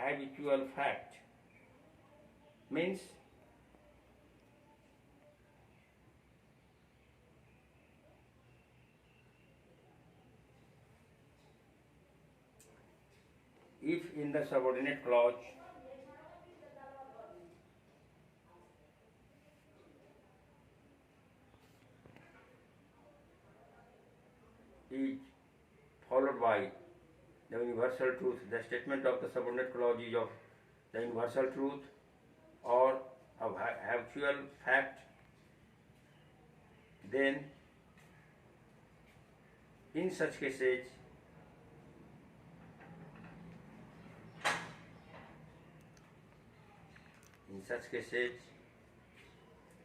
habitual fact means if in the subordinate clause is followed by the universal truth, the statement of the subordinate clause is of the universal truth or of habitual fact, then in such cases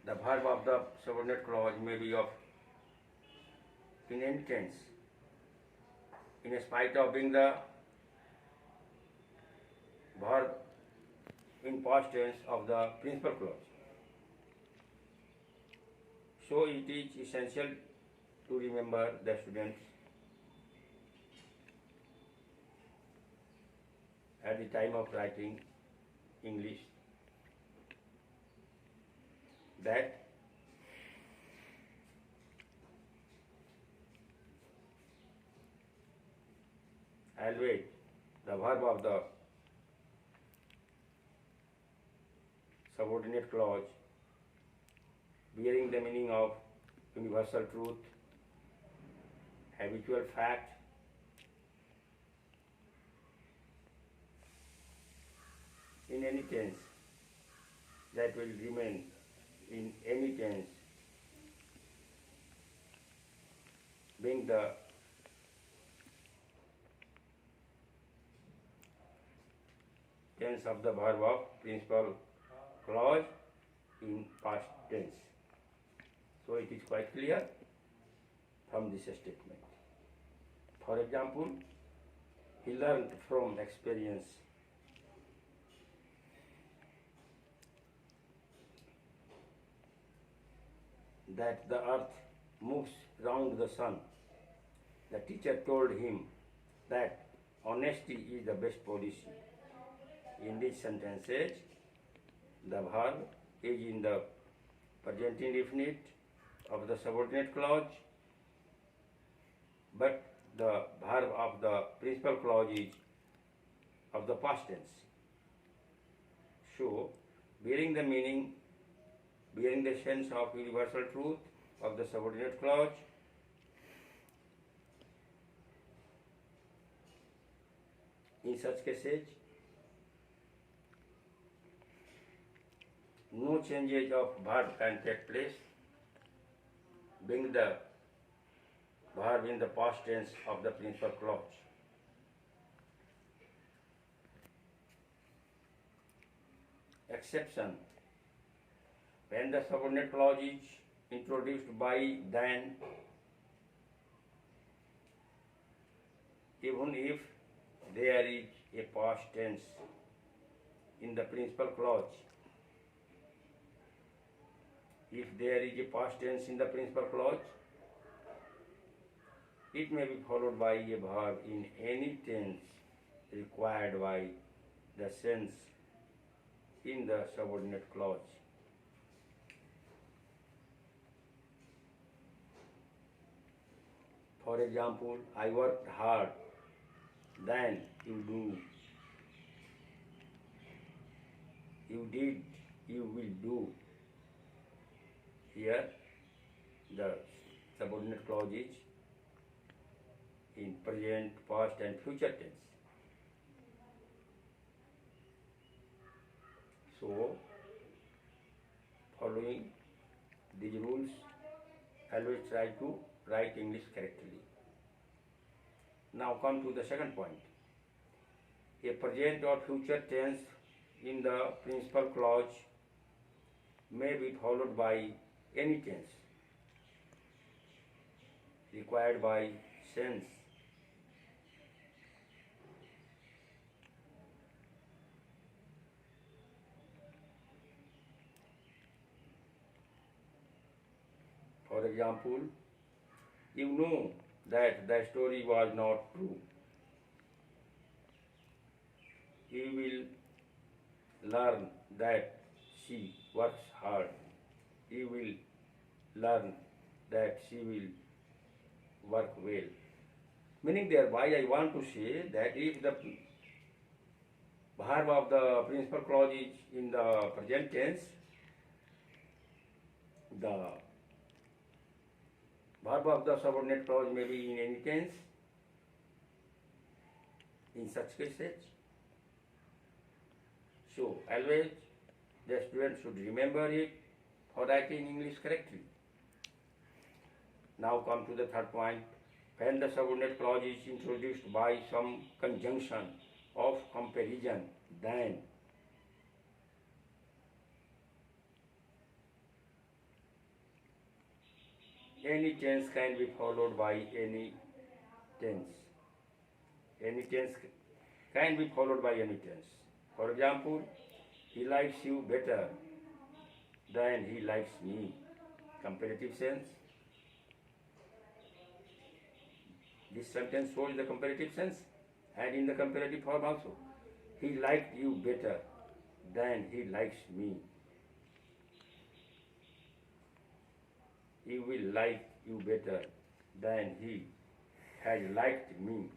the verb of the subordinate clause may be of in any tense, in spite of being the verb in past tense of the principal clause. So it is essential to remember, the students, at the time of writing English, that always the verb of the subordinate clause bearing the meaning of universal truth, habitual fact, in any tense, that will remain in any tense, being the tense of the verb of principal clause in past tense. So it is quite clear from this statement. For example, he learned from experience that the earth moves round the sun. The teacher told him that honesty is the best policy. In these sentences, the verb is in the present indefinite of the subordinate clause, but the verb of the principal clause is of the past tense. So, bearing the meaning, bearing the sense of universal truth of the subordinate clause, in such cases, no changes of verb can take place, being the verb in the past tense of the principal clause. Exception: when the subordinate clause is introduced by then, even if there is a past tense in the principal clause, if there is a past tense in the principal clause, it may be followed by a verb in any tense required by the sense in the subordinate clause. For example, I worked hard, then you do, you did, you will do. Here, the subordinate clause is in present, past and future tense. So, following these rules, always try to write English correctly. Now come to the second point. A present or future tense in the principal clause may be followed by any tense required by sense. For example, you know that the story was not true. he will learn that she works hard. He will learn that she will work well. Meaning thereby I want to say that if the verb of the principal clause is in the present tense, the verb of the subordinate clause may be in any tense. In such cases, so always the student should remember it for writing English correctly. Now come to the third point. When the subordinate clause is introduced by some conjunction of comparison, then any tense can be followed by any tense. Any tense can be followed by any tense. For example, he likes you better than he likes me. Comparative sense. This sentence shows the comparative sense, and in the comparative form also. He liked you better than he likes me. He will like you better than he has liked me.